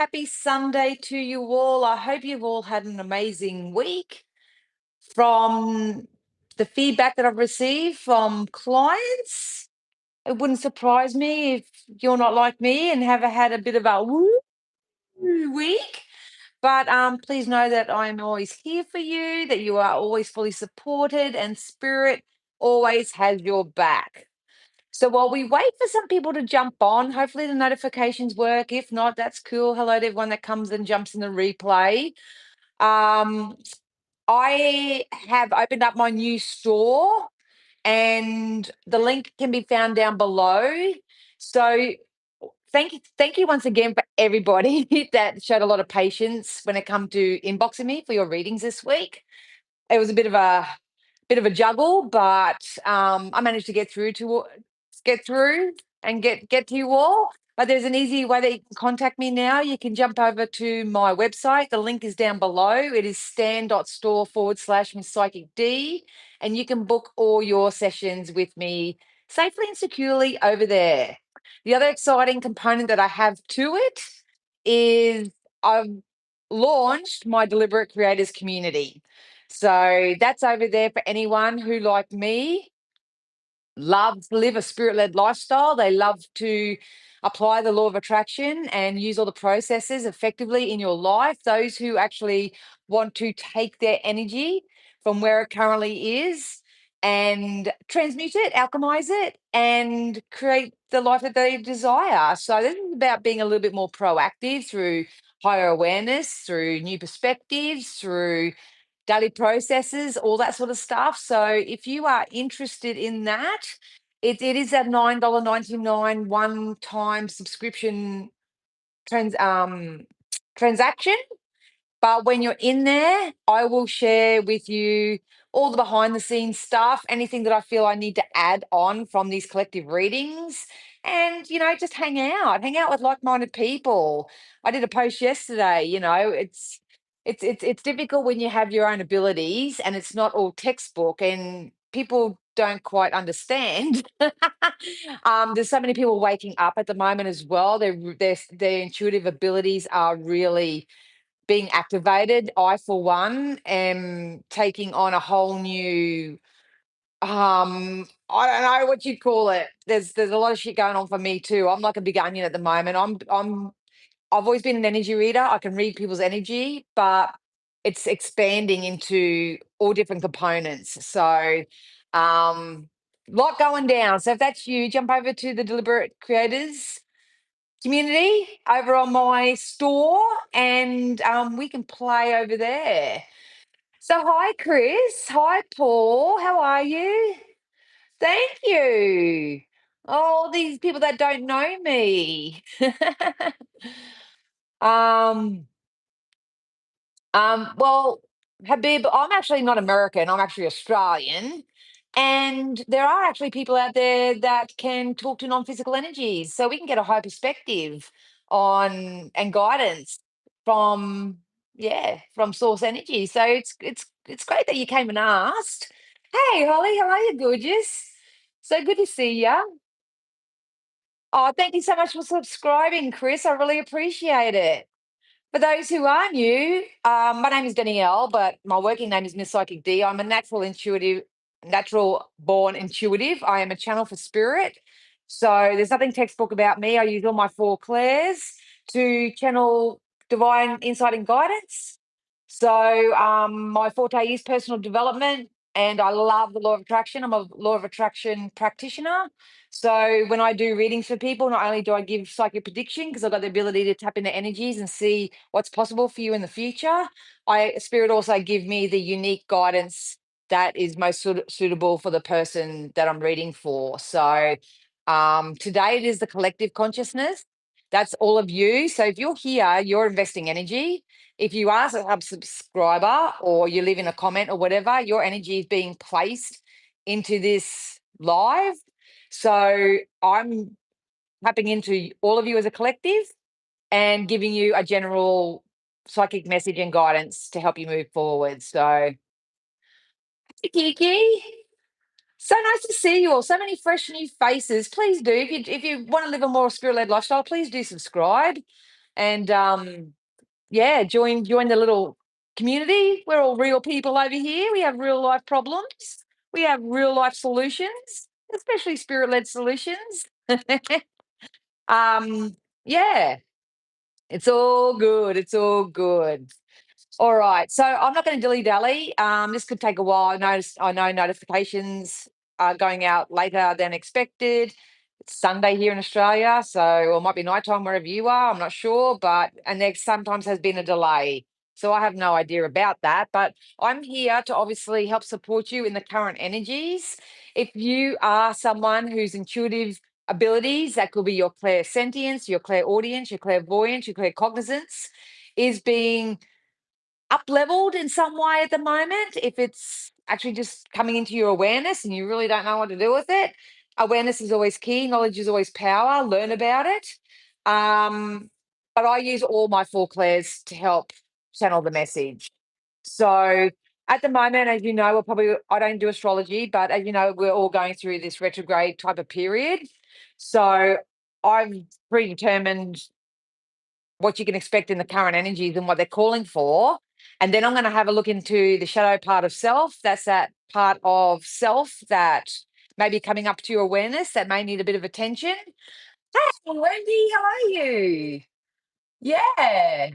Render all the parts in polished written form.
Happy Sunday to you all. I hope you've all had an amazing week. From the feedback that I've received from clients, it wouldn't surprise me if you're not like me and have had a bit of a woo week. But please know that I'm always here for you, that you are always fully supported, and Spirit always has your back. So while we wait for some people to jump on, hopefully the notifications work. If not, that's cool. Hello to everyone that comes and jumps in the replay. Um, I have opened up my new store, and the link can be found down below. So thank you once again for everybody that showed a lot of patience when it come to inboxing me for your readings this week. It was a bit of a juggle, but I managed to get through and get to you all. But there's an easy way that you can contact me now. You can jump over to my website. The link is down below. It is stan.store/Miss Psychic D, and you can book all your sessions with me safely and securely over there. The other exciting component that I have to it is I've launched my Deliberate Creators community. So that's over there for anyone who, like me, love to live a spirit-led lifestyle. They love to apply the law of attraction and use all the processes effectively in your life. Those who actually want to take their energy from where it currently is and transmute it, alchemize it, and create the life that they desire. So this is about being a little bit more proactive through higher awareness, through new perspectives, through daily processes, all that sort of stuff. So if you are interested in that, it is that $9.99 one-time subscription trans transaction. But when you're in there, I will share with you all the behind the scenes stuff, anything that I feel I need to add on from these collective readings, and just hang out with like-minded people. I did a post yesterday, it's difficult when you have your own abilities and it's not all textbook and people don't quite understand. There's so many people waking up at the moment as well. Their intuitive abilities are really being activated. I, for one, am taking on a whole new I don't know what you call it. There's a lot of shit going on for me too. I'm like a big onion at the moment. I've always been an energy reader. I can read people's energy, but it's expanding into all different components. So lot going down. So if that's you, jump over to the Deliberate Creators community over on my store, and we can play over there. So hi Chris, hi Paul, how are you? Thank you. Oh, these people that don't know me. um well, Habib, I'm actually not American, I'm actually Australian. And there are actually people out there that can talk to non-physical energies. So we can get a high perspective on and guidance from from source energy. So it's great that you came and asked. Hey Holly, how are you, gorgeous? So good to see you. Oh, thank you so much for subscribing, Chris. I really appreciate it. For those who are new, my name is Danielle, but my working name is Miss Psychic D. I'm a natural born intuitive. I am a channel for spirit. So there's nothing textbook about me. I use all my four clairs to channel divine insight and guidance. So my forte is personal development, and I love the law of attraction. I'm a law of attraction practitioner. So when I do readings for people, not only do I give psychic prediction because I've got the ability to tap into energies and see what's possible for you in the future, I spirit also give me the unique guidance that is most suitable for the person that I'm reading for. So today it is the collective consciousness. That's all of you. So if you're here, you're investing energy. If you are a subscriber or you leave in a comment or whatever, your energy is being placed into this live. So I'm tapping into all of you as a collective and giving you a general psychic message and guidance to help you move forward. So, Kiki, so nice to see you all. So many fresh new faces. Please do. If you want to live a more spirit led lifestyle, please do subscribe. And yeah, join the little community. We're all real people over here. We have real life problems. We have real life solutions, especially spirit led solutions. um, yeah, it's all good. It's all good. All right. So I'm not going to dilly dally. This could take a while. I know notifications are going out later than expected. It's Sunday here in Australia, so or it might be nighttime wherever you are. I'm not sure, but and there sometimes has been a delay. So I have no idea about that. But I'm here to obviously help support you in the current energies. If you are someone whose intuitive abilities, that could be your clairsentience, your clairaudience, your clairvoyance, your claircognizance, is being up leveled in some way at the moment, if it's actually just coming into your awareness and you really don't know what to do with it, awareness is always key. Knowledge is always power. Learn about it. Um, but I use all my four clairs to help channel the message. So at the moment, as you know, I don't do astrology, but as you know, we're all going through this retrograde type of period. So I've predetermined what you can expect in the current energies and what they're calling for. And then I'm going to have a look into the shadow part of self. That's that part of self that may be coming up to your awareness that may need a bit of attention. Hey, Wendy, how are you? Yeah.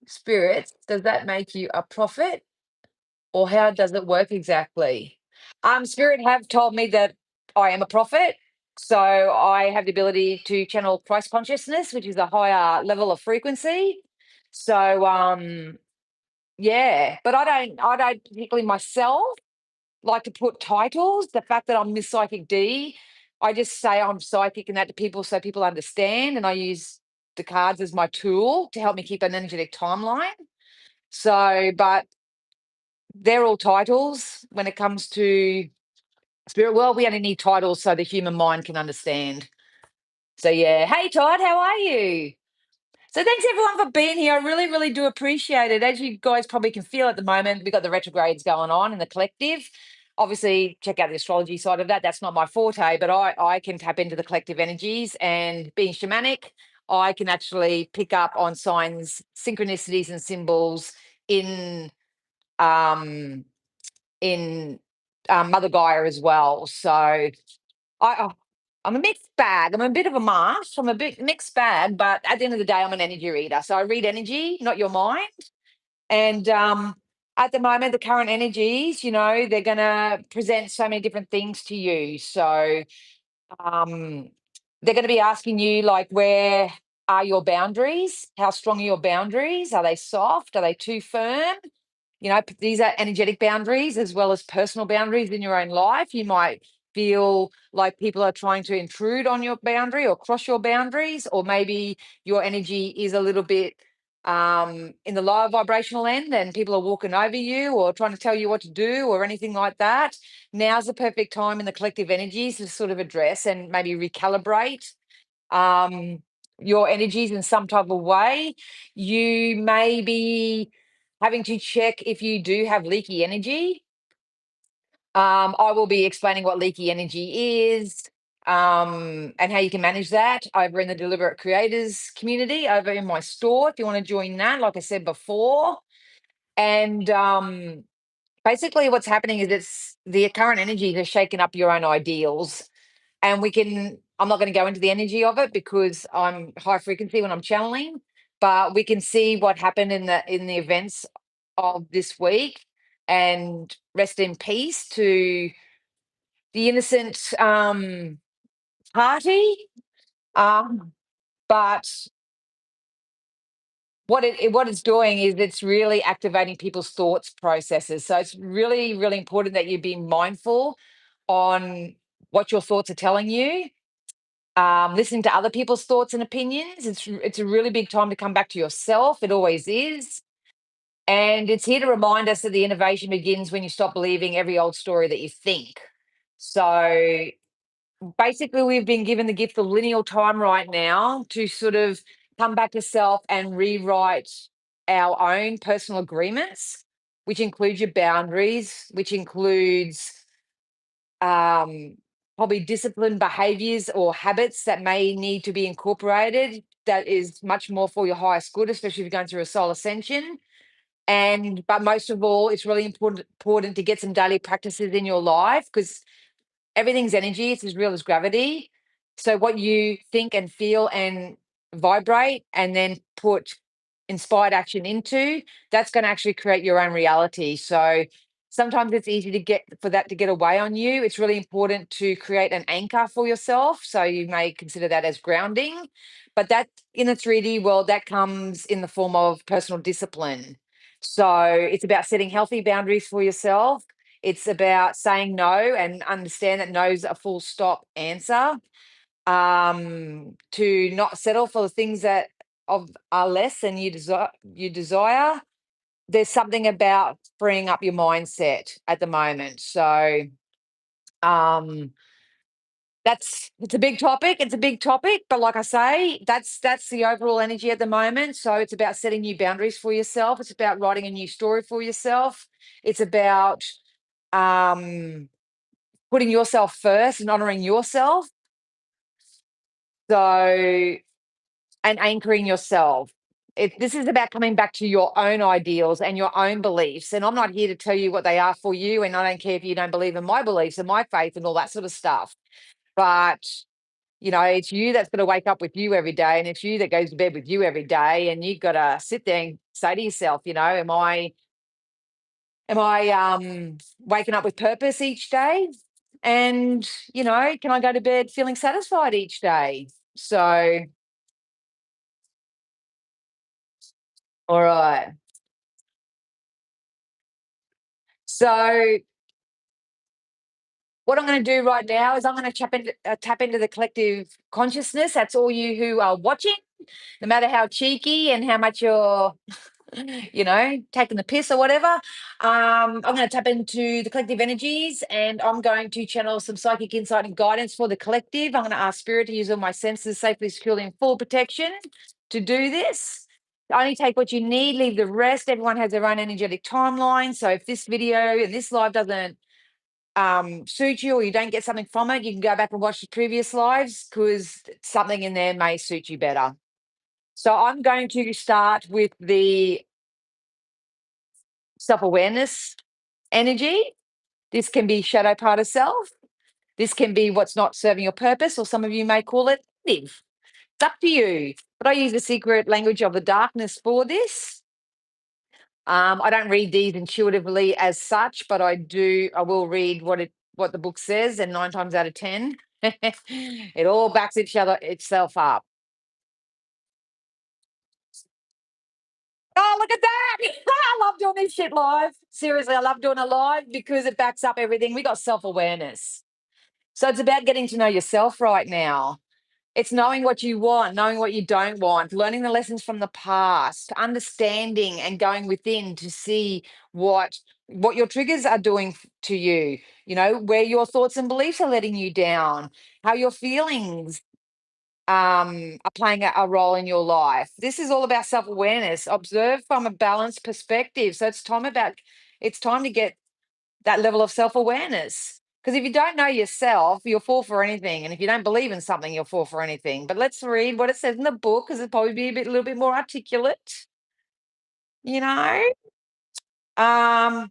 Spirits, does that make you a prophet or how does it work exactly? Spirit have told me that I am a prophet. So I have the ability to channel Christ consciousness, which is a higher level of frequency. So yeah, but I don't particularly myself like to put titles. The fact that I'm Miss Psychic D, I just say I'm psychic and that to people so people understand. And I use the cards as my tool to help me keep an energetic timeline. So, but they're all titles when it comes to spirit world. We only need titles so the human mind can understand. So yeah. Hey Todd, how are you? So thanks everyone for being here. I really, really do appreciate it. As you guys probably can feel at the moment, we've got the retrogrades going on in the collective. Obviously, check out the astrology side of that. That's not my forte, but I can tap into the collective energies and being shamanic, I can actually pick up on signs, synchronicities, and symbols in um in Mother Gaia as well. So oh, I'm a mixed bag. I'm a bit of a mash. I'm a bit mixed bag, but at the end of the day, I'm an energy reader. So I read energy, not your mind. And at the moment, the current energies, they're going to present so many different things to you. So um, they're going to be asking you, like, where are your boundaries? How strong are your boundaries? Are they soft? Are they too firm? These are energetic boundaries as well as personal boundaries in your own life. You might feel like people are trying to intrude on your boundary or cross your boundaries, or maybe your energy is a little bit in the lower vibrational end and people are walking over you or trying to tell you what to do or anything like that. Now's the perfect time in the collective energies to sort of address and maybe recalibrate um, your energies in some type of way. You may be having to check if you do have leaky energy. I will be explaining what leaky energy is and how you can manage that over in the Deliberate Creators community over in my store. If you want to join that, like I said before. And basically, what's happening is it's the current energy has shaken up your own ideals and I'm not going to go into the energy of it because I'm high frequency when I'm channeling, but we can see what happened in the events of this week and rest in peace to the innocent party. But what it's doing is it's really activating people's thoughts processes. So it's really, really important that you be mindful on what your thoughts are telling you. Listening to other people's thoughts and opinions. It's a really big time to come back to yourself. It always is. And it's here to remind us that the innovation begins when you stop believing every old story that you think. So basically, we've been given the gift of lineal time right now to sort of come back to self and rewrite our own personal agreements, which include your boundaries, which includes um, probably disciplined behaviors or habits that may need to be incorporated. that is much more for your highest good, especially if you're going through a soul ascension. And but most of all, it's really important to get some daily practices in your life, because everything's energy. It's as real as gravity. So what you think and feel and vibrate and then put inspired action into, that's going to actually create your own reality. So sometimes it's easy to get for that to get away on you. It's really important to create an anchor for yourself. So you may consider that as grounding. But that in the 3D world, that comes in the form of personal discipline. So it's about setting healthy boundaries for yourself. It's about saying no and understand that no's a full stop answer. To not settle for the things that are less than you desire. There's something about freeing up your mindset at the moment. So um it's a big topic. It's a big topic, but like I say, that's the overall energy at the moment. So it's about setting new boundaries for yourself. It's about writing a new story for yourself. It's about um putting yourself first and honoring yourself. So, and anchoring yourself. This is about coming back to your own ideals and your own beliefs. And I'm not here to tell you what they are for you. And I don't care if you don't believe in my beliefs and my faith and all that sort of stuff. But, it's you that's going to wake up with you every day. And it's you that goes to bed with you every day. And you've got to sit there and say to yourself, am I waking up with purpose each day? And, can I go to bed feeling satisfied each day? So, all right. So, what I'm going to do right now is I'm going to tap into the collective consciousness. That's all you who are watching, no matter how cheeky and how much you're taking the piss or whatever. I'm going to tap into the collective energies, and I'm going to channel some psychic insight and guidance for the collective. I'm going to ask spirit to use all my senses safely, securely, and full protection to do this. Only take what you need, leave the rest. Everyone has their own energetic timeline. So if this video and this live doesn't suit you, or you don't get something from it, you can go back and watch the previous lives, because something in there may suit you better. So I'm going to start with the self-awareness energy. This can be shadow part of self. This can be what's not serving your purpose, or some of you may call it negative. It's up to you. But I use the secret language of the darkness for this. I don't read these intuitively as such, but I will read what the book says, and 9 times out of 10, it all backs itself up. Oh, look at that! I love doing this shit live. Seriously, I love doing it live because it backs up everything. We got self-awareness. So it's about getting to know yourself right now. It's knowing what you want, knowing what you don't want, learning the lessons from the past, understanding and going within to see what your triggers are doing to you, where your thoughts and beliefs are letting you down, how your feelings are playing a role in your life. This is all about self-awareness. Observe from a balanced perspective. So it's time to get that level of self-awareness. Because if you don't know yourself, you'll fall for anything. And if you don't believe in something, you'll fall for anything. But let's read what it says in the book, because it'll probably be a little bit more articulate, you know? Um,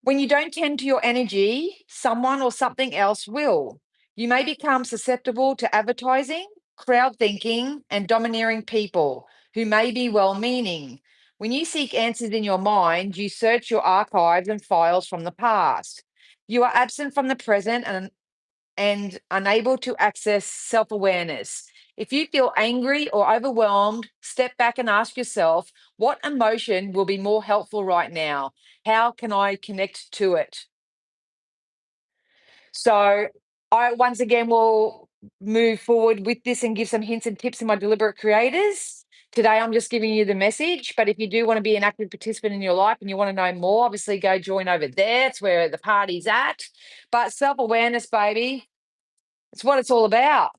when you don't tend to your energy, someone or something else will. You may become susceptible to advertising, crowd thinking, and domineering people who may be well meaning. When you seek answers in your mind, you search your archives and files from the past. You are absent from the present and unable to access self awareness. If you feel angry or overwhelmed, step back and ask yourself, what emotion will be more helpful right now? How can I connect to it? So, I once again will move forward with this and give some hints and tips in my deliberate creators. Today, I'm just giving you the message. But if you do want to be an active participant in your life and you want to know more, obviously go join over there. It's where the party's at. But self awareness, baby, it's what it's all about.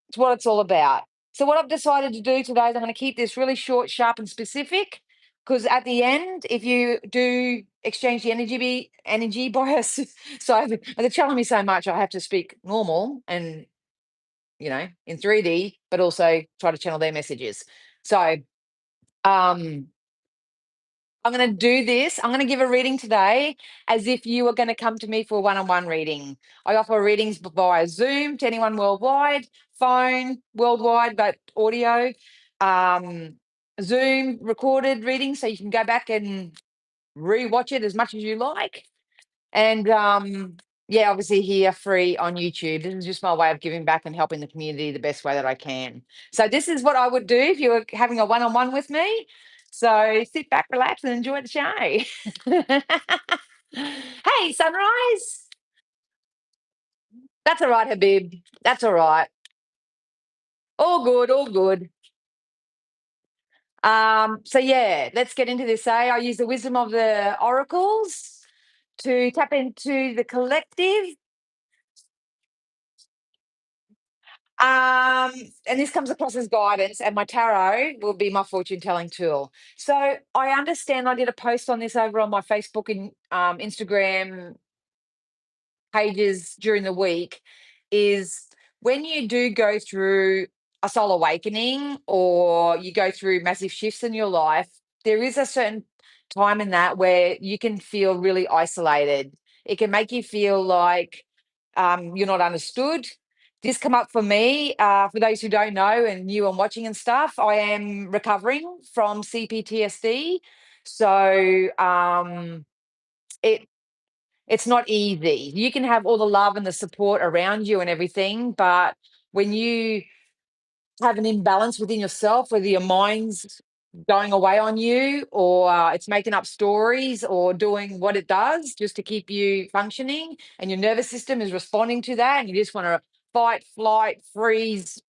It's what it's all about. So what I've decided to do today is I'm going to keep this really short, sharp, and specific. Because at the end, if you do exchange the energy by us, so they're telling me so much, I have to speak normal and in 3D, but also try to channel their messages. So, um, I'm going to do this. I'm going to give a reading today as if you were going to come to me for a one-on-one reading. I offer readings via Zoom to anyone worldwide, phone worldwide, but audio, um, Zoom recorded readings, so you can go back and rewatch it as much as you like. And yeah, obviously here free on YouTube. This is just my way of giving back and helping the community the best way that I can. So this is what I would do if you were having a one-on-one with me. So sit back, relax, and enjoy the show. Hey, Sunrise. That's all right, Habib. That's all right. All good, all good. So yeah, let's get into this. I use the wisdom of the oracles to tap into the collective. Um, and this comes across as guidance, and my tarot will be my fortune telling tool. So I understand I did a post on this over on my Facebook and Instagram pages during the week. Is when you do go through a soul awakening or you go through massive shifts in your life, there is a certain time in that where you can feel really isolated. It can make you feel like you're not understood. This come up for me. For those who don't know and new and watching and stuff, I am recovering from CPTSD. So it it's not easy. You can have all the love and the support around you and everything, but when you have an imbalance within yourself, whether your mind's going away on you or it's making up stories or doing what it does just to keep you functioning, and your nervous system is responding to that, and you just want to fight, flight, freeze,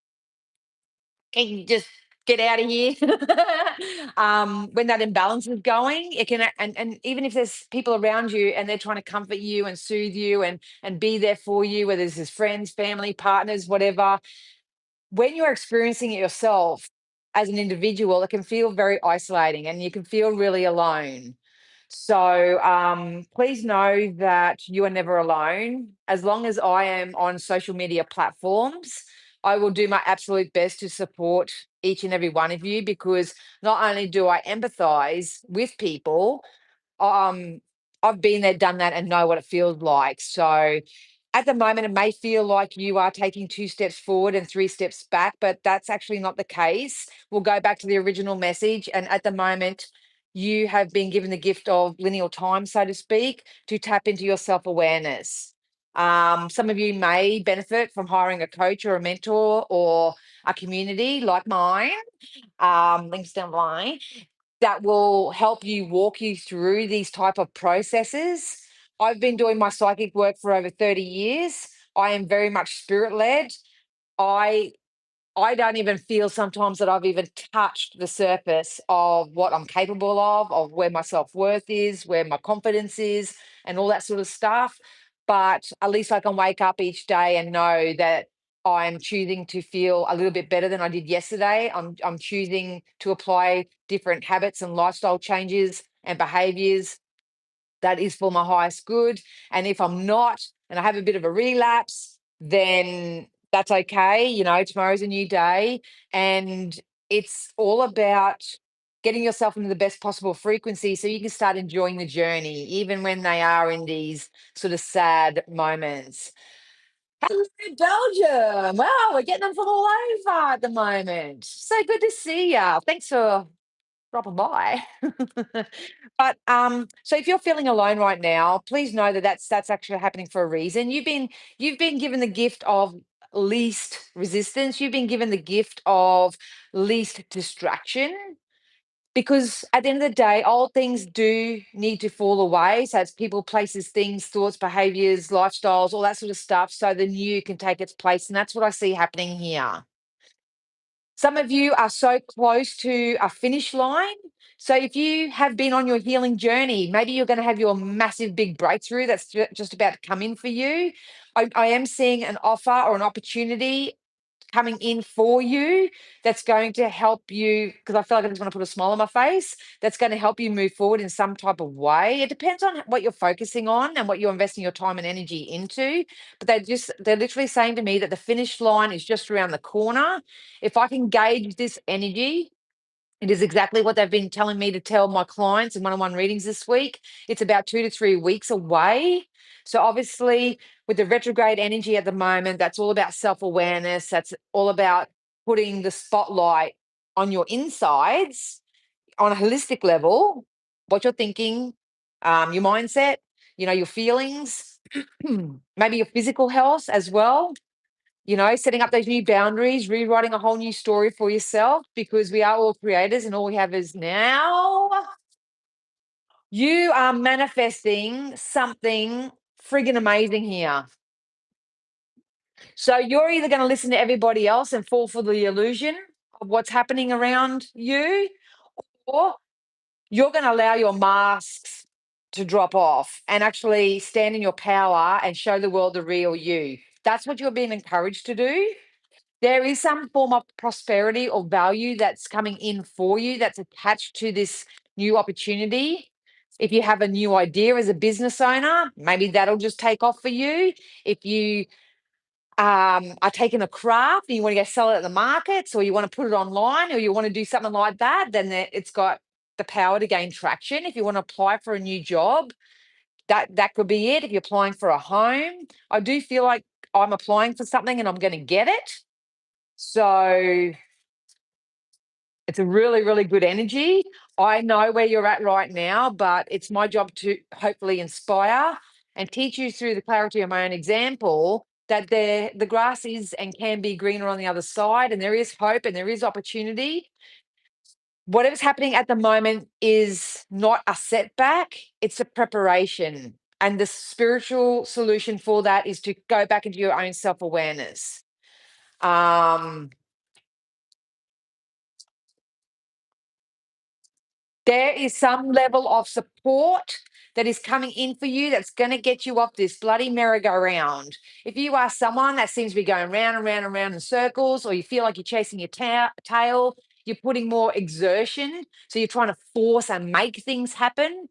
can you just get out of here? When that imbalance is going, it can, and even if there's people around you and they're trying to comfort you and soothe you and be there for you, whether it's friends, family, partners, whatever, when you're experiencing it yourself as an individual, it can feel very isolating and you can feel really alone. So please know that you are never alone. As long as I am on social media platforms, I will do my absolute best to support each and every one of you, because not only do I empathize with people, um, I've been there, done that, and know what it feels like. So at the moment, it may feel like you are taking 2 steps forward and 3 steps back, but that's actually not the case. We'll go back to the original message. And at the moment, you have been given the gift of lineal time, so to speak, to tap into your self awareness. Some of you may benefit from hiring a coach or a mentor or a community like mine, links down below, that will help you walk you through these type of processes. I've been doing my psychic work for over 30 years. I am very much spirit led. I I don't even feel sometimes that I've even touched the surface of what I'm capable of where my self-worth is, where my confidence is, and all that sort of stuff. But at least I can wake up each day and know that I'm choosing to feel a little bit better than I did yesterday. I'm choosing to apply different habits and lifestyle changes and behaviors that is for my highest good. And if I'm not, and I have a bit of a relapse, then that's okay. Tomorrow's a new day. And it's all about getting yourself into the best possible frequency so you can start enjoying the journey, even when they are in these sort of sad moments. Hello, Belgium. Wow, we're getting them from all over at the moment. So good to see you. Thanks for dropping by. But so if you're feeling alone right now, please know that that's actually happening for a reason. You've been given the gift of least resistance. You've been given the gift of least distraction. Because at the end of the day, all things do need to fall away. So it's people, places, things, thoughts, behaviors, lifestyles, all that sort of stuff. So the new can take its place. And that's what I see happening here. Some of you are so close to a finish line. So if you have been on your healing journey, maybe you're going to have your massive big breakthrough that's just about to come in for you. I am seeing an offer or an opportunity coming in for you that's going to help you, because I feel like I just want to put a smile on my face, that's going to help you move forward in some type of way. It depends on what you're focusing on and what you're investing your time and energy into. But they're literally saying to me that the finish line is just around the corner. If I can gauge this energy, it is exactly what they've been telling me to tell my clients in one-on-one readings this week. It's about 2 to 3 weeks away. So obviously, with the retrograde energy at the moment, that's all about self-awareness. That's all about putting the spotlight on your insides on a holistic level, what you're thinking, your mindset, your feelings, maybe your physical health as well. Setting up those new boundaries, rewriting a whole new story for yourself, because we are all creators and all we have is now. You are manifesting something friggin' amazing here. So you're either going to listen to everybody else and fall for the illusion of what's happening around you, or you're going to allow your masks to drop off and actually stand in your power and show the world the real you. That's what you're being encouraged to do. There is some form of prosperity or value that's coming in for you that's attached to this new opportunity. If you have a new idea as a business owner, maybe that'll just take off for you. If you are taking a craft and you want to go sell it at the markets, or you want to put it online, or you want to do something like that, then it's got the power to gain traction. If you want to apply for a new job, that could be it. If you're applying for a home, I do feel like I'm applying for something and I'm going to get it. So it's a really, really good energy. I know where you're at right now, but it's my job to hopefully inspire and teach you through the clarity of my own example that the grass is and can be greener on the other side, and there is hope and there is opportunity. Whatever's happening at the moment is not a setback, it's a preparation. And the spiritual solution for that is to go back into your own self awareness. Um, There is some level of support that is coming in for you that's going to get you off this bloody merry-go-round. If you are someone that seems to be going round and round and round in circles, or you feel like you're chasing your tail, you're putting more exertion, so you're trying to force and make things happen.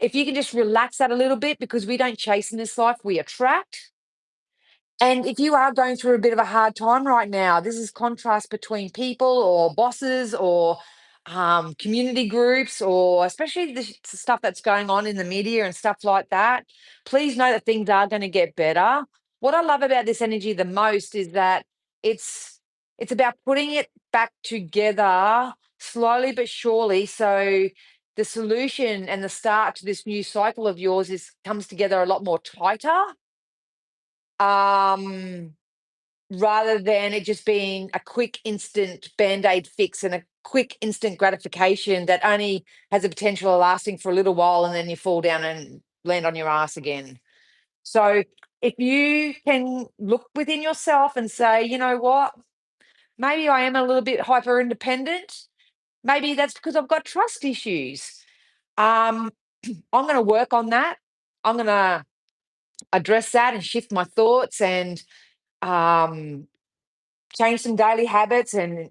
If you can just relax that a little bit, because we don't chase in this life, we attract. And if you are going through a bit of a hard time right now, this is contrast between people or bosses or community groups, or especially the stuff that's going on in the media and stuff like that. Please know that things are going to get better. What I love about this energy the most is that it's about putting it back together slowly but surely. So the solution and the start to this new cycle of yours comes together a lot more tighter, um, rather than it just being a quick instant band-aid fix and a quick instant gratification that only has the potential of lasting for a little while, and then you fall down and land on your ass again. So if you can look within yourself and say, you know what, maybe I am a little bit hyper independent. Maybe that's because I've got trust issues. Um, I'm going to work on that. I'm going to address that and shift my thoughts and um, change some daily habits, and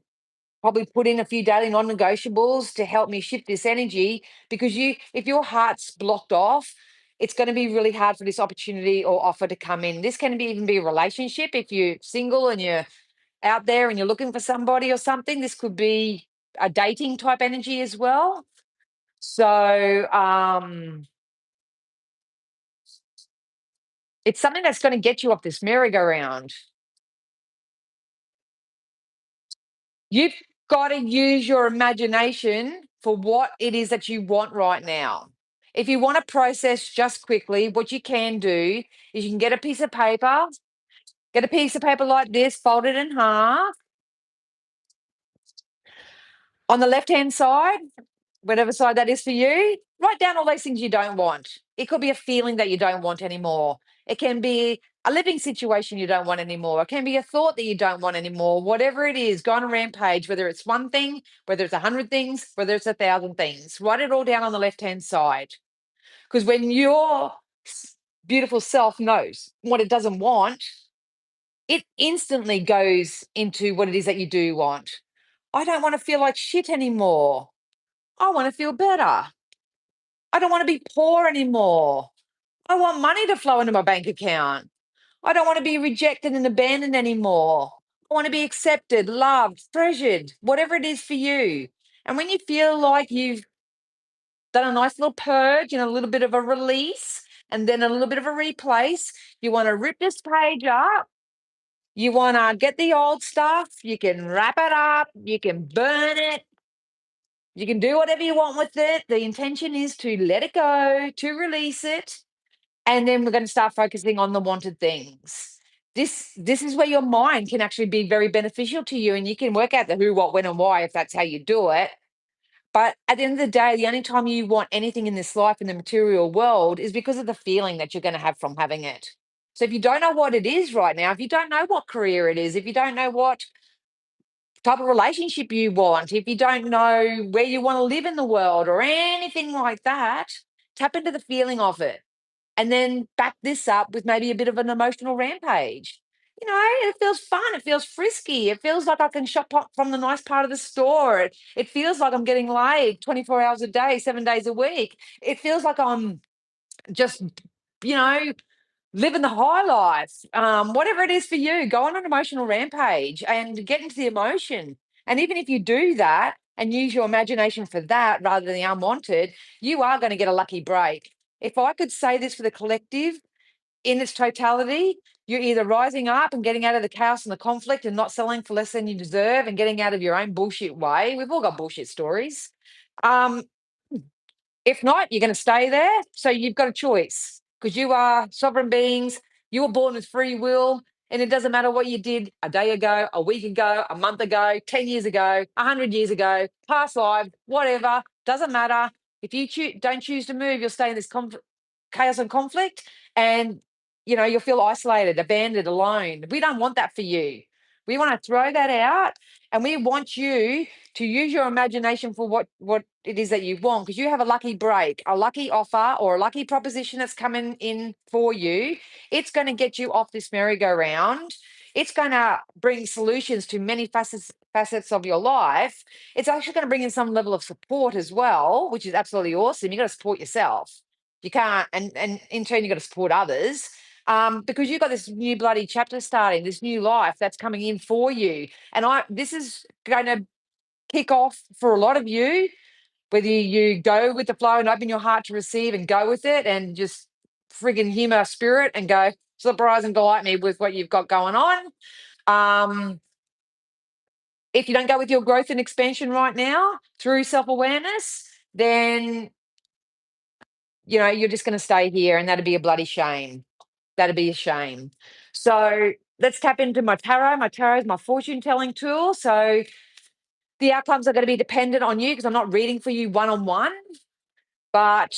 probably put in a few daily non-negotiables to help me shift this energy. Because if your heart's blocked off, it's going to be really hard for this opportunity or offer to come in. This can even be a relationship. If you're single and you're out there and you're looking for somebody or something, this could be a dating type energy as well. So it's something that's going to get you off this merry-go-round. You've got to use your imagination for what it is that you want right now. If you want to process just quickly, what you can do is you can get a piece of paper like this, fold it in half. On the left-hand side, whatever side that is for you, write down all those things you don't want. It could be a feeling that you don't want anymore. It can be a living situation you don't want anymore. It can be a thought that you don't want anymore. Whatever it is, go on a rampage, whether it's one thing, whether it's 100 things, whether it's 1,000 things. Write it all down on the left-hand side. Because when your beautiful self knows what it doesn't want, it instantly goes into what it is that you do want. I don't want to feel like shit anymore. I want to feel better. I don't want to be poor anymore. I want money to flow into my bank account. I don't want to be rejected and abandoned anymore. I want to be accepted, loved, treasured, whatever it is for you. And when you feel like you've done a nice little purge and a little bit of a release and then a little bit of a replace, you want to rip this page up. You want to get the old stuff. You can wrap it up. You can burn it. You can do whatever you want with it. The intention is to let it go, to release it, and then we're going to start focusing on the wanted things. This is where your mind can actually be very beneficial to you, and you can work out the who, what, when, and why if that's how you do it. But at the end of the day, the only time you want anything in this life in the material world is because of the feeling that you're going to have from having it. So if you don't know what it is right now, if you don't know what career it is, if you don't know what type of relationship you want, if you don't know where you want to live in the world or anything like that, tap into the feeling of it and then back this up with maybe a bit of an emotional rampage. You know, it feels fun. It feels frisky. It feels like I can shop from the nice part of the store. It feels like I'm getting laid 24 hours a day, 7 days a week. It feels like I'm just, you know, living the high life. Whatever it is for you, go on an emotional rampage and get into the emotion. And even if you do that and use your imagination for that rather than the unwanted, you are going to get a lucky break. If I could say this for the collective in its totality, you're either rising up and getting out of the chaos and the conflict and not selling for less than you deserve and getting out of your own bullshit way. We've all got bullshit stories. Um, if not, you're going to stay there. So you've got a choice because you are sovereign beings. You were born with free will. And it doesn't matter what you did a day ago, a week ago, a month ago, 10 years ago, 100 years ago, past life, whatever. Doesn't matter. If you don't choose to move, you'll stay in this chaos and conflict. And, you'll feel isolated, abandoned, alone. We don't want that for you. We want to throw that out. And we want you to use your imagination for what it is that you want, because you have a lucky break, a lucky offer, or a lucky proposition that's coming in for you. It's going to get you off this merry-go-round. It's going to bring solutions to many facets of your life. It's actually going to bring in some level of support as well, which is absolutely awesome. You got to support yourself. You can't, and in turn, you got to support others. Because you've got this new bloody chapter starting, this new life that's coming in for you. And this is going to kick off for a lot of you, whether you go with the flow and open your heart to receive and go with it and just friggin' humor spirit and go surprise and delight me with what you've got going on. If you don't go with your growth and expansion right now through self-awareness, then you're just going to stay here, and that'd be a bloody shame. That'd be a shame. So let's tap into my tarot. My tarot is my fortune telling tool. So the outcomes are going to be dependent on you because I'm not reading for you one-on-one, but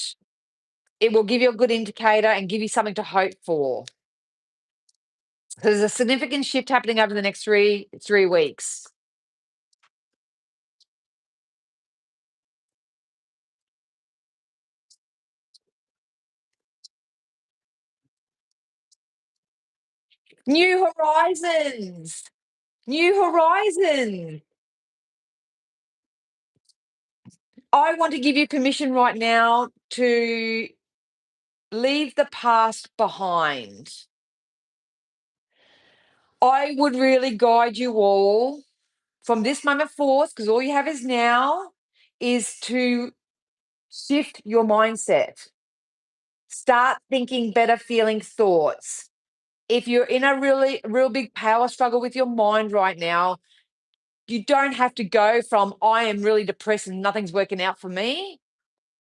it will give you a good indicator and give you something to hope for. So there's a significant shift happening over the next three weeks. New horizons. New horizons. I want to give you permission right now to leave the past behind. I would really guide you all from this moment forth, because all you have is now, is to shift your mindset. Start thinking better feeling thoughts. If you're in a real big power struggle with your mind right now, you don't have to go from I am really depressed and nothing's working out for me,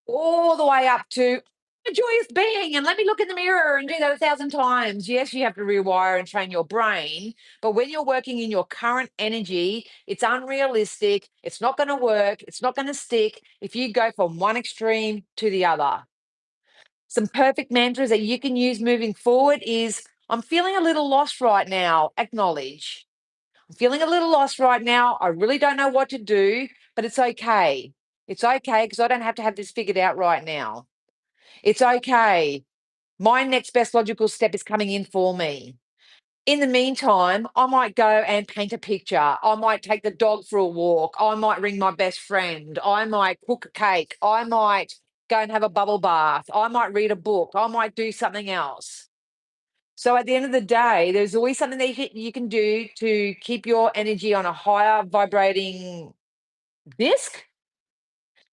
all the way up to a joyous being and let me look in the mirror and do that 1,000 times. Yes, you have to rewire and train your brain, but when you're working in your current energy, it's unrealistic. It's not going to work. It's not going to stick if you go from one extreme to the other. Some perfect mantras that you can use moving forward is I'm feeling a little lost right now. Acknowledge. I'm feeling a little lost right now. I really don't know what to do, but it's okay. It's okay because I don't have to have this figured out right now. It's okay. My next best logical step is coming in for me. In the meantime, I might go and paint a picture. I might take the dog for a walk. I might ring my best friend. I might cook a cake. I might go and have a bubble bath. I might read a book. I might do something else. So at the end of the day, there's always something that you can do to keep your energy on a higher vibrating disc.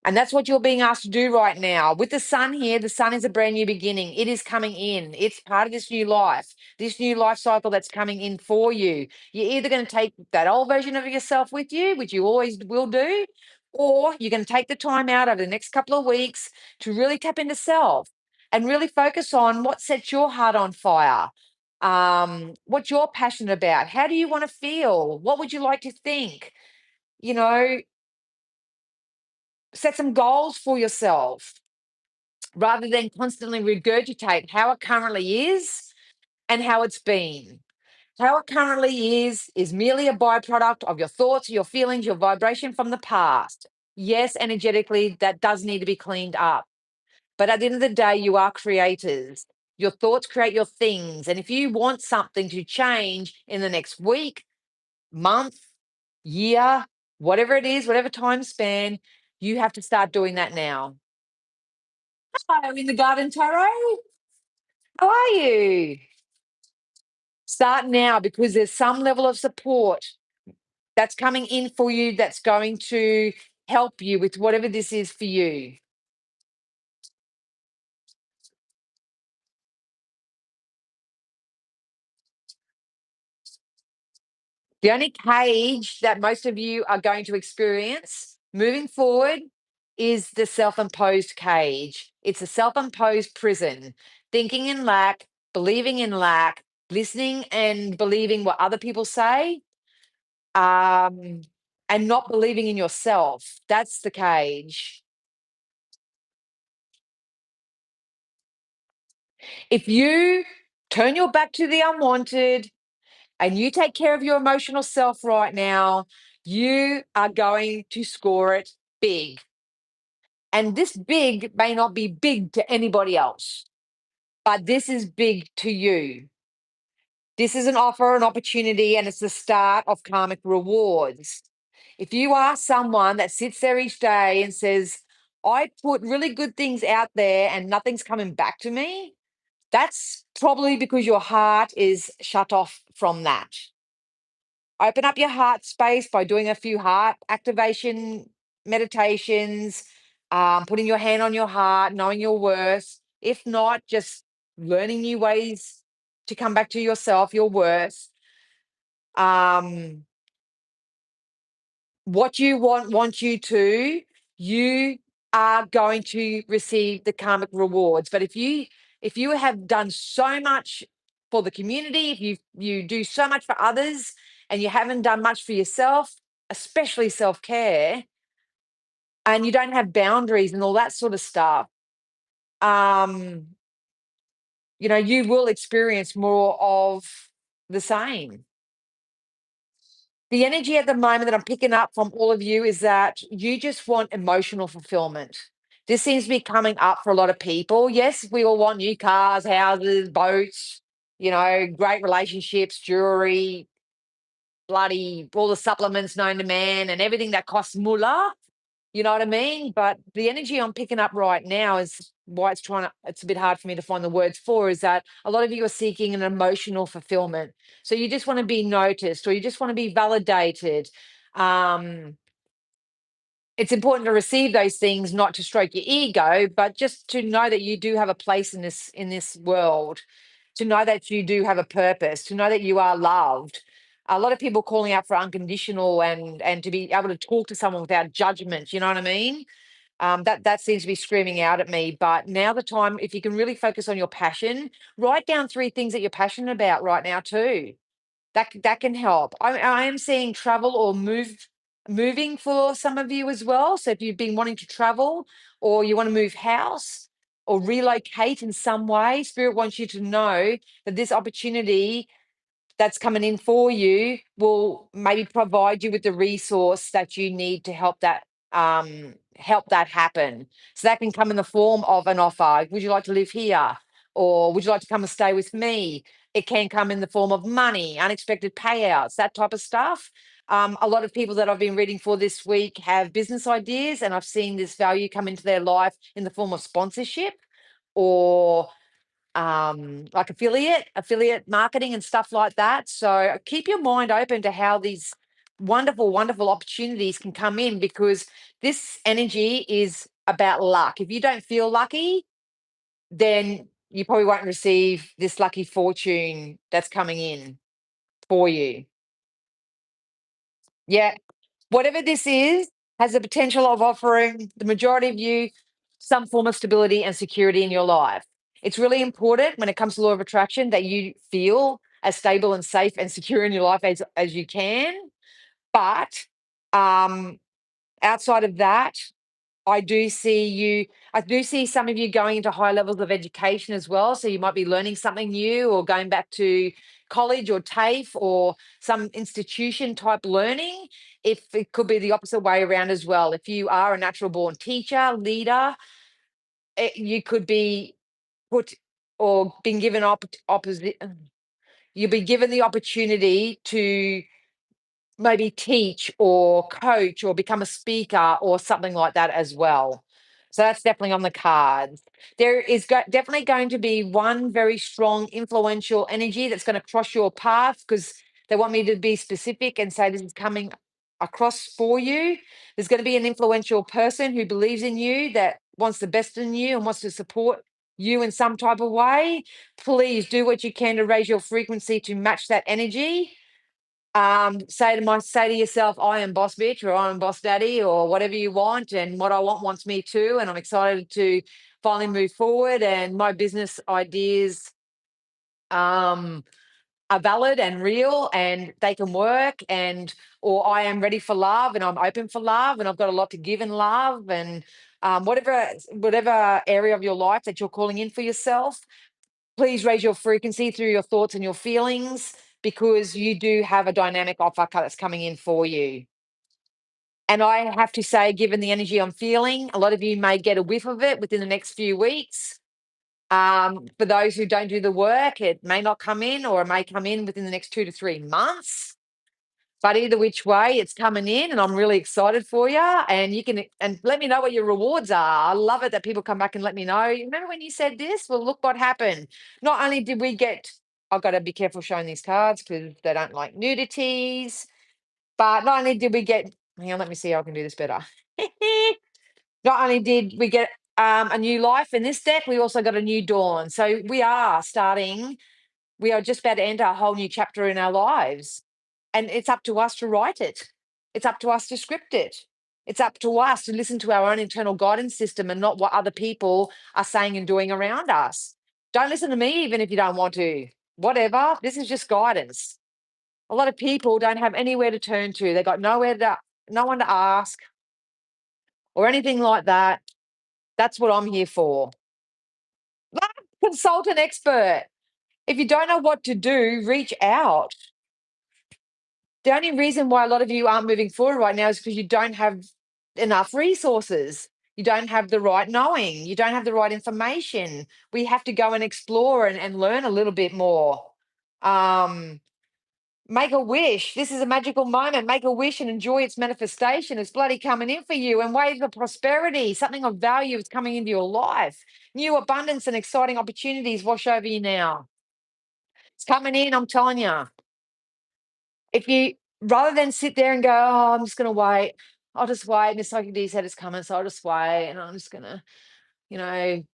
And that's what you're being asked to do right now. With the sun here, the sun is a brand new beginning. It is coming in. It's part of this new life cycle that's coming in for you. You're either going to take that old version of yourself with you, which you always will do, or you're going to take the time out over the next couple of weeks to really tap into self and really focus on what sets your heart on fire. What you're passionate about. How do you want to feel? What would you like to think? You know, set some goals for yourself rather than constantly regurgitate how it currently is and how it's been. How it currently is merely a byproduct of your thoughts, your feelings, your vibration from the past. Yes, energetically, that does need to be cleaned up. But at the end of the day, you are creators. Your thoughts create your things. And if you want something to change in the next week, month, year, whatever it is, whatever time span, you have to start doing that now. Hello, in the garden tarot. How are you? Start now because there's some level of support that's coming in for you that's going to help you with whatever this is for you. The only cage that most of you are going to experience moving forward is the self imposed cage. It's a self imposed prison, thinking in lack, listening and believing what other people say, um, and not believing in yourself. That's the cage. If you turn your back to the unwanted and you take care of your emotional self right now, you are going to score it big. And this big may not be big to anybody else, but this is big to you. This is an offer, an opportunity, and it's the start of karmic rewards. If you are someone that sits there each day and says, I put really good things out there and nothing's coming back to me, that's probably because your heart is shut off from that. Open up your heart space by doing a few heart activation meditations, putting your hand on your heart, knowing your worth. If not, just learning new ways to come back to yourself, your worth. Um, what you want you to, you are going to receive the karmic rewards. But if you have done so much for the community, if you do so much for others and you haven't done much for yourself, especially self-care, and you don't have boundaries and all that sort of stuff, um, you will experience more of the same. The energy at the moment that I'm picking up from all of you is that you just want emotional fulfillment. This seems to be coming up for a lot of people. Yes, we all want new cars, houses, boats, great relationships, jewelry, bloody all the supplements known to man and everything that costs mullah. You know what I mean? But the energy I'm picking up right now is why it's a bit hard for me to find the words for, is that a lot of you are seeking an emotional fulfillment. So you just want to be noticed or you just want to be validated. Um, it's important to receive those things, not to stroke your ego, but just to know that you do have a place in this world, to know that you do have a purpose, to know that you are loved. A lot of people calling out for unconditional and to be able to talk to someone without judgment. You know what I mean? That seems to be screaming out at me. But now the time, if you can really focus on your passion, write down 3 things that you're passionate about right now too. That can help. I am seeing travel or moving for some of you as well. So if you've been wanting to travel or you want to move house or relocate in some way, Spirit wants you to know that this opportunity that's coming in for you will maybe provide you with the resource that you need to help that happen. So that can come in the form of an offer. Would you like to live here? Or would you like to come and stay with me? It can come in the form of money, unexpected payouts, that type of stuff. A lot of people that I've been reading for this week have business ideas, and I've seen this value come into their life in the form of sponsorship or like affiliate marketing and stuff like that. So keep your mind open to how these wonderful, wonderful opportunities can come in, because this energy is about luck. If you don't feel lucky, then you probably won't receive this lucky fortune that's coming in for you. Yeah. Whatever this is has the potential of offering the majority of you some form of stability and security in your life. It's really important when it comes to law of attraction that you feel as stable and safe and secure in your life as you can. But um, outside of that, I do see some of you going into high levels of education as well. So you might be learning something new or going back to college or TAFE or some institution type learning. If it could be the opposite way around as well. If you are a natural born teacher, leader, you could be put or been given opposite. You'll be given the opportunity to maybe teach or coach or become a speaker or something like that as well. So that's definitely on the cards. There is definitely going to be one very strong, influential energy that's going to cross your path, because they want me to be specific and say this is coming across for you. There's going to be an influential person who believes in you, that wants the best in you and wants to support you in some type of way. Please do what you can to raise your frequency to match that energy. Say to yourself, I am boss bitch, or I am boss daddy, or whatever you want, and what I want wants me too, and I'm excited to finally move forward, and my business ideas um are valid and real and they can work, and or I am ready for love and I'm open for love and I've got a lot to give in love, and whatever area of your life that you're calling in for yourself, please raise your frequency through your thoughts and your feelings, because you do have a dynamic offer that's coming in for you. And I have to say, given the energy I'm feeling, a lot of you may get a whiff of it within the next few weeks. For those who don't do the work, it may not come in, or it may come in within the next 2 to 3 months. But either which way, it's coming in, and I'm really excited for you. And you can and let me know what your rewards are. I love it that people come back and let me know. "You remember when you said this? Well, look what happened." Not only did we get, I've got to be careful showing these cards because they don't like nudities. But not only did we get, hang on, let me see how I can do this better. Not only did we get a new life in this deck, we also got a new dawn. So we are just about to enter a whole new chapter in our lives. And it's up to us to write it. It's up to us to script it. It's up to us to listen to our own internal guidance system and not what other people are saying and doing around us. Don't listen to me even if you don't want to. Whatever. This is just guidance. A lot of people don't have anywhere to turn to. They got no one to ask or anything like that. That's what I'm here for. Consult an expert. If you don't know what to do, reach out. The only reason why a lot of you aren't moving forward right now is because you don't have enough resources. You don't have the right knowing. You don't have the right information. We have to go and explore and learn a little bit more. Um, Make a wish. This is a magical moment. Make a wish and enjoy its manifestation. It's bloody coming in for you, and waves of prosperity. Something of value is coming into your life. New abundance and exciting opportunities wash over you now. It's coming in, I'm telling you. If you, rather than sit there and go, "Oh, I'm just gonna wait. I'll just wait." And it's like D said it's coming, so I'll just wait, and I'm just gonna, you know,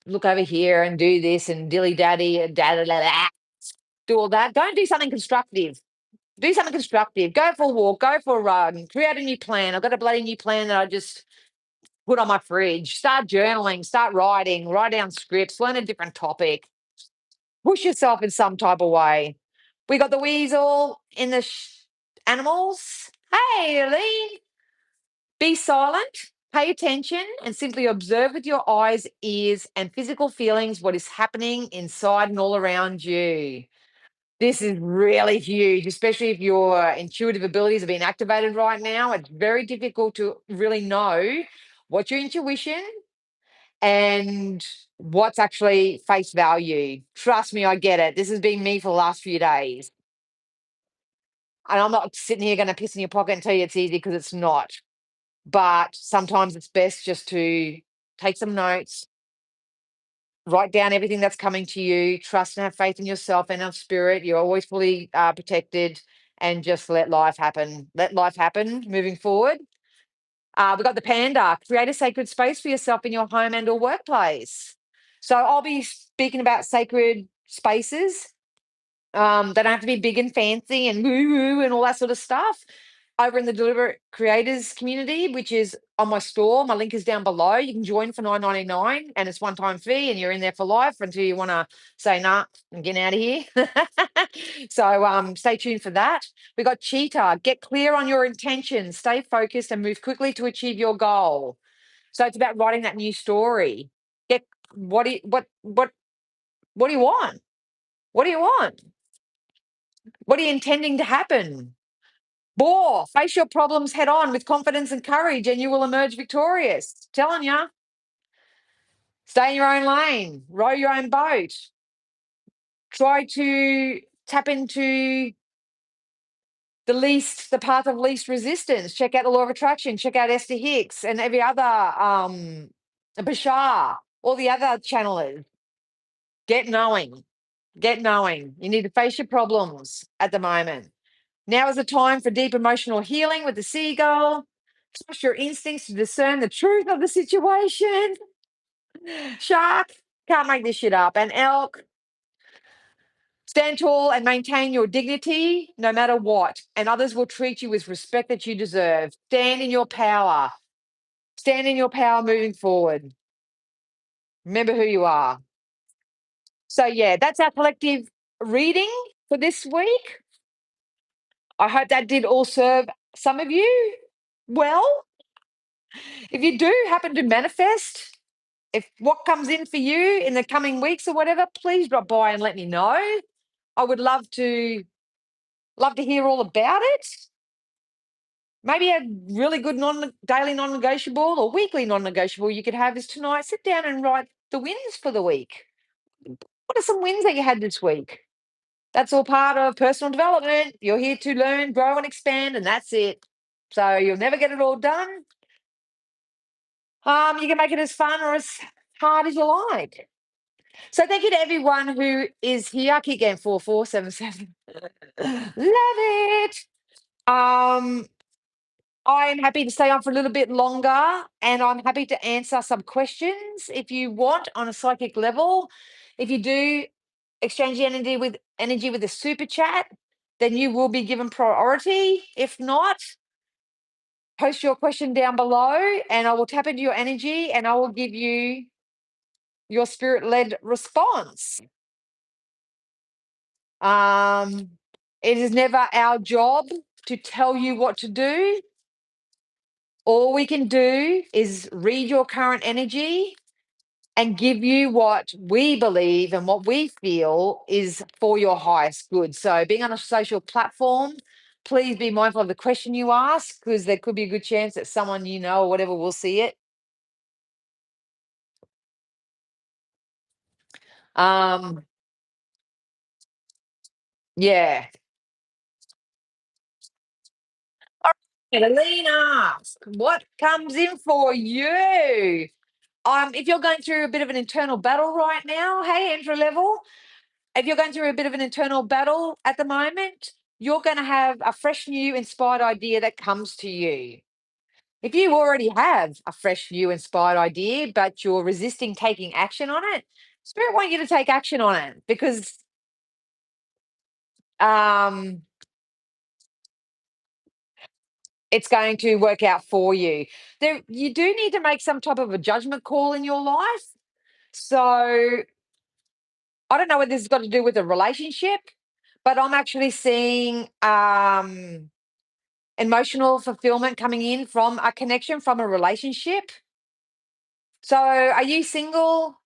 look over here and do this and dilly daddy and da da da da, do all that. Don't do something constructive. Do something constructive. Go for a walk, go for a run, create a new plan. I've got a bloody new plan that I just put on my fridge. Start journaling, start writing, write down scripts, learn a different topic, push yourself in some type of way. We got the weasel in the animals. Hey, Eileen, be silent, pay attention, and simply observe with your eyes, ears, and physical feelings what is happening inside and all around you. This is really huge, especially if your intuitive abilities are being activated right now. It's very difficult to really know what's your intuition and what's actually face value. Trust me, I get it. This has been me for the last few days. And I'm not sitting here going to piss in your pocket and tell you it's easy because it's not. But sometimes it's best just to take some notes, write down everything that's coming to you, trust and have faith in yourself and our spirit. You're always fully protected, and just let life happen. Let life happen moving forward. We've got the panda. Create a sacred space for yourself in your home and or workplace. So I'll be speaking about sacred spaces. They don't have to be big and fancy and woo woo and all that sort of stuff. Over in the Deliberate Creators community, which is on my store, my link is down below. You can join for $9.99 and it's one-time fee, and you're in there for life until you want to say, nah, I'm getting out of here. So stay tuned for that. We got Cheetah. Get clear on your intentions, stay focused, and move quickly to achieve your goal. So it's about writing that new story. Get what do you want? What do you want? What are you intending to happen? Boar, face your problems head on with confidence and courage, and you will emerge victorious. Telling ya, stay in your own lane, row your own boat. Try to tap into the path of least resistance. Check out the law of attraction. Check out Esther Hicks and every other Bashar, all the other channelers. Get knowing. Get knowing. You need to face your problems at the moment. Now is the time for deep emotional healing with the seagull. Trust your instincts to discern the truth of the situation. Shark, can't make this shit up. And elk, stand tall and maintain your dignity no matter what, and others will treat you with respect that you deserve. Stand in your power. Stand in your power moving forward. Remember who you are. So, yeah, that's our collective reading for this week. I hope that did all serve some of you well. If you do happen to manifest, if what comes in for you in the coming weeks or whatever, please drop by and let me know. I would love to hear all about it. Maybe a really good daily non-negotiable or weekly non-negotiable you could have is tonight. Sit down and write the wins for the week. What are some wins that you had this week? That's all part of personal development. You're here to learn, grow, and expand, and that's it. So you'll never get it all done. You can make it as fun or as hard as you like. So thank you to everyone who is here. I keep getting 4477. Love it. Um, I'm happy to stay on for a little bit longer, and I'm happy to answer some questions if you want on a psychic level. If you do exchange energy with a super chat, then you will be given priority. If not, post your question down below and I will tap into your energy and I will give you your spirit-led response. It is never our job to tell you what to do. All we can do is read your current energy and give you what we believe and what we feel is for your highest good. So, being on a social platform, please be mindful of the question you ask, because there could be a good chance that someone you know or whatever will see it. Um, yeah. All right, Alina, what comes in for you? If you're going through a bit of an internal battle right now, hey, entry level, if you're going through a bit of an internal battle at the moment, you're going to have a fresh, new, inspired idea that comes to you. If you already have a fresh, new, inspired idea, but you're resisting taking action on it, Spirit want you to take action on it, because um, it's going to work out for you. You do need to make some type of a judgment call in your life. So I don't know what this has got to do with a relationship, but I'm actually seeing emotional fulfillment coming in from a connection, from a relationship. So are you single,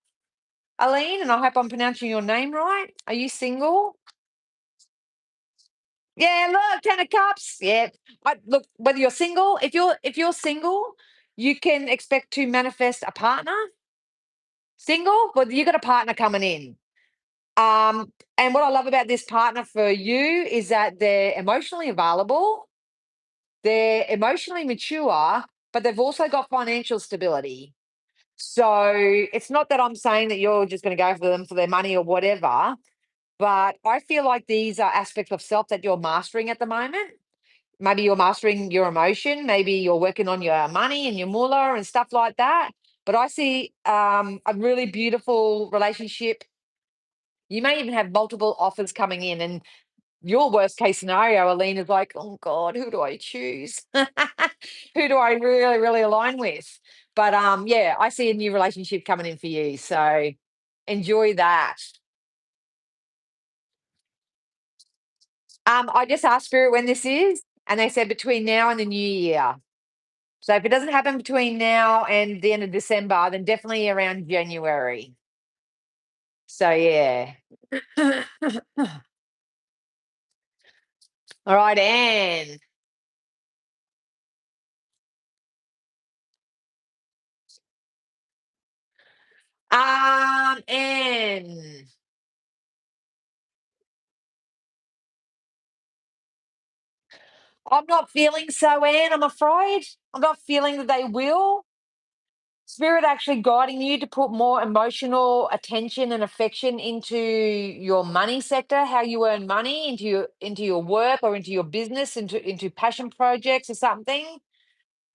Aline? And I hope I'm pronouncing your name right. Are you single? Yeah, look, 10 of cups. Yeah. Look, whether you're single, if you're single, you can expect to manifest a partner. Single, but you got a partner coming in. And what I love about this partner for you is that they're emotionally available, they're emotionally mature, but they've also got financial stability. So it's not that I'm saying that you're just going to go for them for their money or whatever, but I feel like these are aspects of self that you're mastering at the moment. Maybe you're mastering your emotion, maybe you're working on your money and your moolah and stuff like that. But I see a really beautiful relationship. You may even have multiple offers coming in, and your worst case scenario, Aline, is like, oh God, who do I choose? Who do I really, really align with? But yeah, I see a new relationship coming in for you. So enjoy that. I just asked Spirit when this is, and they said between now and the new year. So if it doesn't happen between now and the end of December, then definitely around January. So yeah. All right, Anne. Anne. I'm not feeling so, Anne, I'm afraid. I'm not feeling that they will. Spirit actually guiding you to put more emotional attention and affection into your money sector, how you earn money, into your work or into your business, into passion projects or something.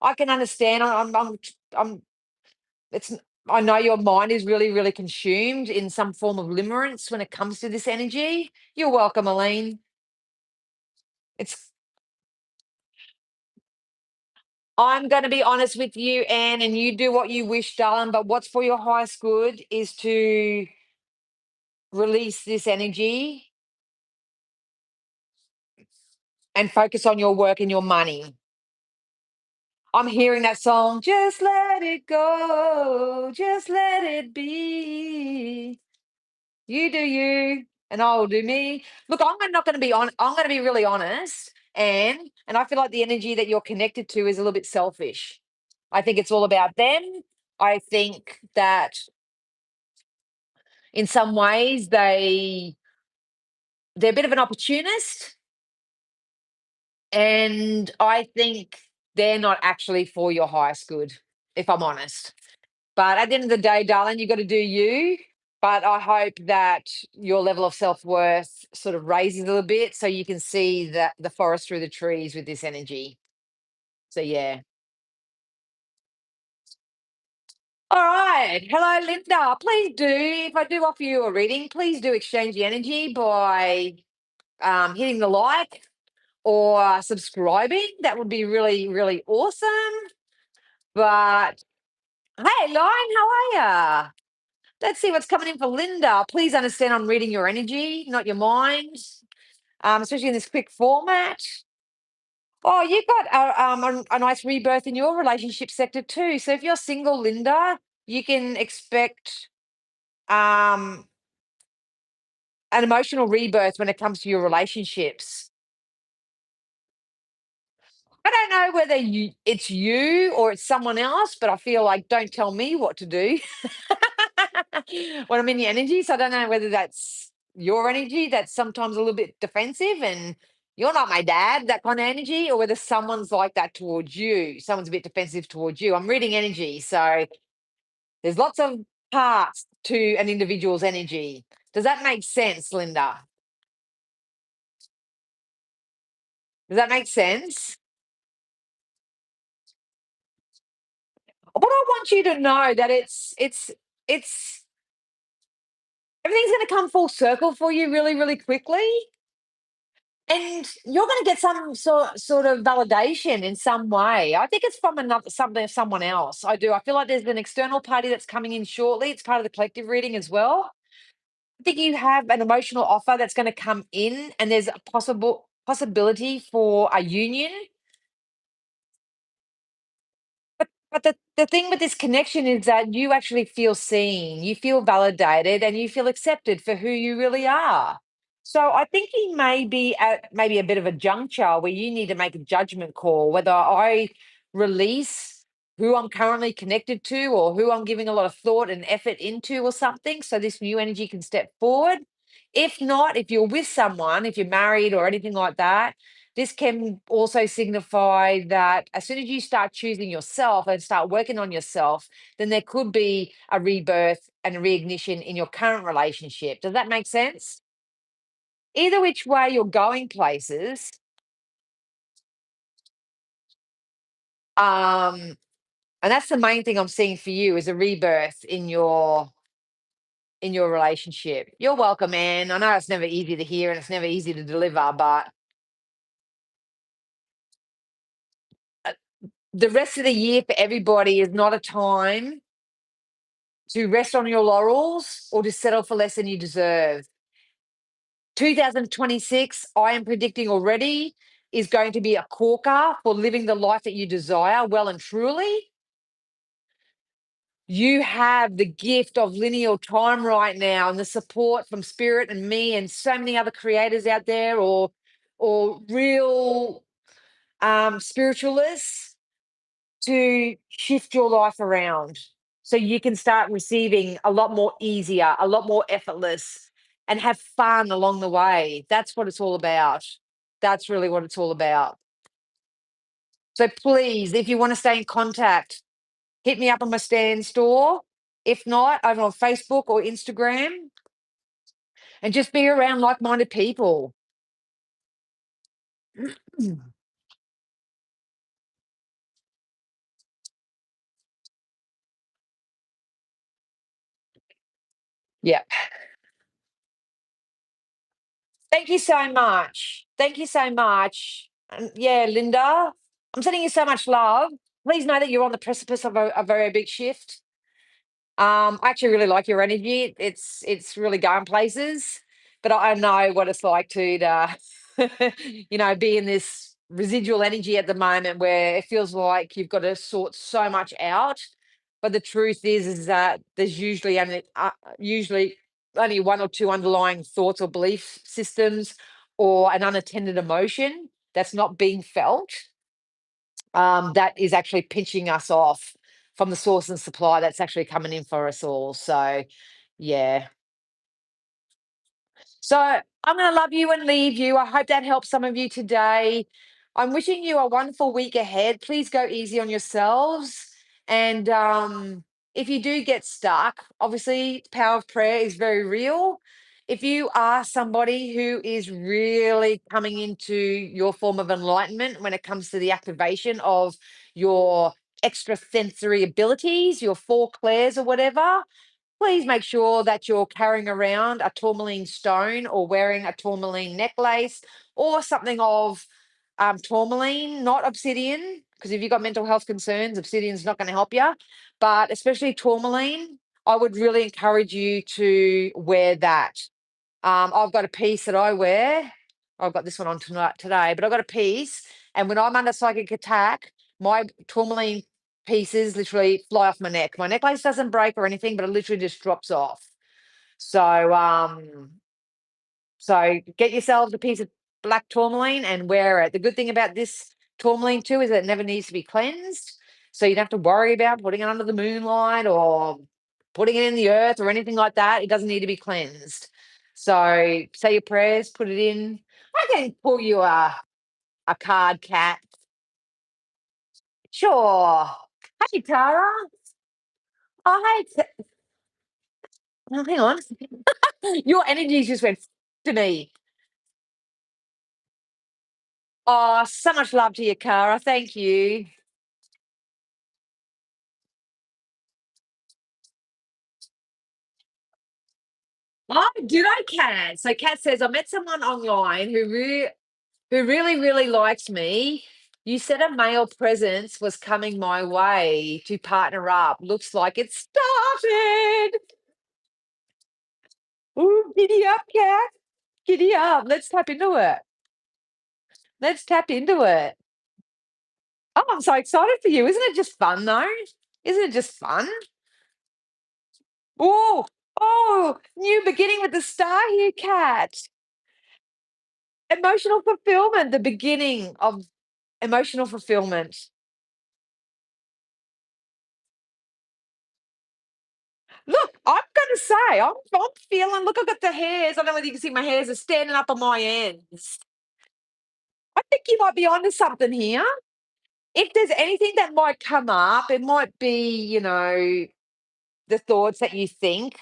I can understand. I'm it's I know your mind is really, really consumed in some form of limerence when it comes to this energy. You're welcome, Aline. It's I'm going to be honest with you, Anne, and you do what you wish, darling. But what's for your highest good is to release this energy and focus on your work and your money. I'm hearing that song, just let it go, just let it be. You do you, and I'll do me. Look, I'm not going to be on. I'm going to be really honest, and I feel like the energy that you're connected to is a little bit selfish. I think it's all about them. I think that in some ways they're a bit of an opportunist, and I think they're not actually for your highest good, if I'm honest. But at the end of the day, darling, you got to do you. But I hope that your level of self-worth sort of raises a little bit so you can see that the forest through the trees with this energy. So yeah. All right. Hello, Linda. Please do, if I do offer you a reading, please do exchange the energy by hitting the like or subscribing. That would be really, really awesome. But hey, Lauren, how are ya? Let's see what's coming in for Linda. Please understand I'm reading your energy, not your mind, especially in this quick format. Oh, you got a nice rebirth in your relationship sector too. So if you're single, Linda, you can expect um, an emotional rebirth when it comes to your relationships. I don't know whether it's you or it's someone else, but I feel like don't tell me what to do when I'm in the energy. So I don't know whether that's your energy that's sometimes a little bit defensive and you're not my dad, that kind of energy, or whether someone's like that towards you. Someone's a bit defensive towards you. I'm reading energy. So there's lots of parts to an individual's energy. Does that make sense, Linda? Does that make sense? What I want you to know that it's everything's going to come full circle for you really, really quickly. And you're going to get some sort of validation in some way. I think it's from someone else. I do. I feel like there's an external party that's coming in shortly. It's part of the collective reading as well. I think you have an emotional offer that's going to come in, and there's a possibility for a union. But the thing with this connection is that you actually feel seen, you feel validated, and you feel accepted for who you really are. So I think you may be at maybe a bit of a juncture where you need to make a judgment call whether I release who I'm currently connected to or who I'm giving a lot of thought and effort into or something. So this new energy can step forward. If not, if you're with someone, if you're married or anything like that, this can also signify that as soon as you start choosing yourself and start working on yourself, then there could be a rebirth and a reignition in your current relationship. Does that make sense? Either which way you're going places, um, and that's the main thing I'm seeing for you is a rebirth in your relationship. You're welcome, man. I know it's never easy to hear and it's never easy to deliver, but uh, the rest of the year for everybody is not a time to rest on your laurels or to settle for less than you deserve. 2026, I am predicting already, is going to be a corker for living the life that you desire well and truly. You have the gift of lineal time right now and the support from spirit and me and so many other creators out there or real spiritualists to shift your life around so you can start receiving a lot more easier, a lot more effortless, and have fun along the way. That's what it's all about. That's really what it's all about. So please, if you want to stay in contact, hit me up on my stand store. If not, over on Facebook or Instagram, and just be around like minded people. Yeah. Thank you so much. Thank you so much. And yeah, Linda, I'm sending you so much love. Please know that you're on the precipice of a very big shift. I actually really like your energy. It's really going places, but I know what it's like to be in this residual energy at the moment where it feels like you've got to sort so much out. But the truth is that there's usually only one or two underlying thoughts or belief systems or an unattended emotion that's not being felt, that is actually pinching us off from the source and supply that's actually coming in for us all. So, yeah. So I'm going to love you and leave you. I hope that helps some of you today. I'm wishing you a wonderful week ahead. Please go easy on yourselves. And if you do get stuck, obviously, power of prayer is very real. If you are somebody who is really coming into your form of enlightenment when it comes to the activation of your extrasensory abilities, your four clairs or whatever, please make sure that you're carrying around a tourmaline stone or wearing a tourmaline necklace or something of tourmaline, not obsidian, because if you've got mental health concerns, obsidian's not going to help you. But especially tourmaline, I would really encourage you to wear that. I've got a piece that I wear. I've got this one on tonight today, but I've got a piece, and when I'm under psychic attack, my tourmaline pieces literally fly off my neck. My necklace doesn't break or anything, but it literally just drops off. So, so get yourselves a piece of black tourmaline and wear it. The good thing about this tourmaline too is that it never needs to be cleansed. So you don't have to worry about putting it under the moonlight or putting it in the earth or anything like that. It doesn't need to be cleansed. So say your prayers, put it in. I can pull you a card, cat. Sure. Hey, Tara. Oh, hey. Oh, hang on. Your energies just went to me. Oh, so much love to you, Cara. Thank you. Oh, did I, Kat? So Kat says, I met someone online who really, really likes me. You said a male presence was coming my way to partner up. Looks like it started. Ooh, giddy up, Kat. Giddy up. Let's tap into it. Let's tap into it. Oh, I'm so excited for you. Isn't it just fun though? Isn't it just fun? Oh, oh, new beginning with the star here, Kat. Emotional fulfillment, the beginning of emotional fulfillment. Look, I'm gonna say, I'm feeling, look, I've got the hairs. I don't know whether you can see my hairs are standing up on my ends. I think you might be onto something here. If there's anything that might come up, it might be, the thoughts that you think.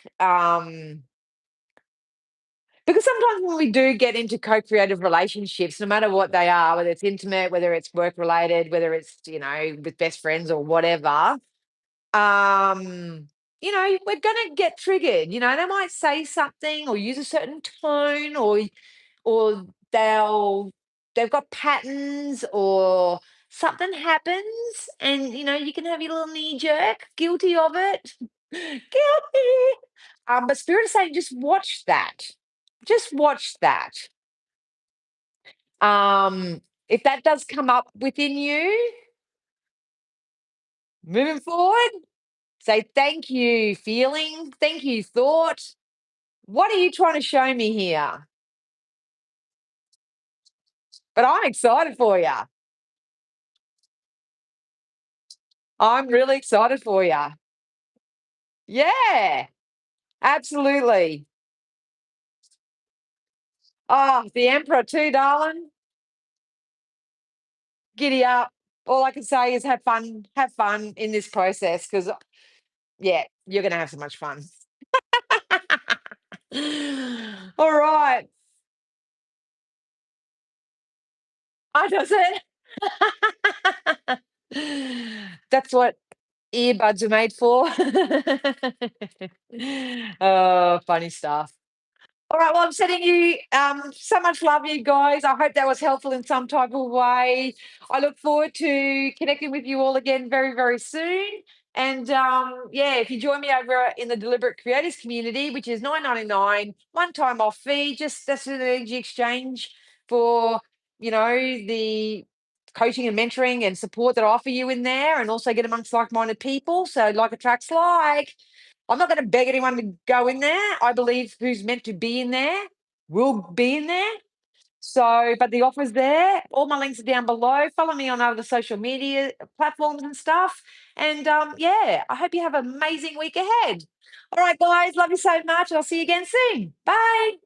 Because sometimes when we do get into co-creative relationships, no matter what they are, whether it's intimate, whether it's work related, whether it's, with best friends or whatever, um, we're gonna get triggered. They might say something or use a certain tone, or they've got patterns, or something happens, and you can have your little knee jerk, guilty of it. Guilty. But spirit is saying just watch that. Just watch that. If that does come up within you, moving forward, say thank you, feeling, thank you, thought. What are you trying to show me here? But I'm excited for you. I'm really excited for you. Yeah, absolutely. Oh, the Emperor too, darling. Giddy up. All I can say is have fun in this process, because, yeah, you're going to have so much fun. All right. Oh, does it? That's what earbuds are made for. Oh, funny stuff. All right, well, I'm sending you so much love, you guys. I hope that was helpful in some type of way. I look forward to connecting with you all again very, very soon. And yeah, if you join me over in the Deliberate Creators community, which is 9.99, one-time off fee, just that's an energy exchange for the coaching and mentoring and support that I offer you in there, and also get amongst like-minded people. So like attracts like. I'm not going to beg anyone to go in there. I believe who's meant to be in there will be in there. So, but the offer's there. All my links are down below. Follow me on other social media platforms and stuff. And yeah, I hope you have an amazing week ahead. All right, guys, love you so much. And I'll see you again soon. Bye.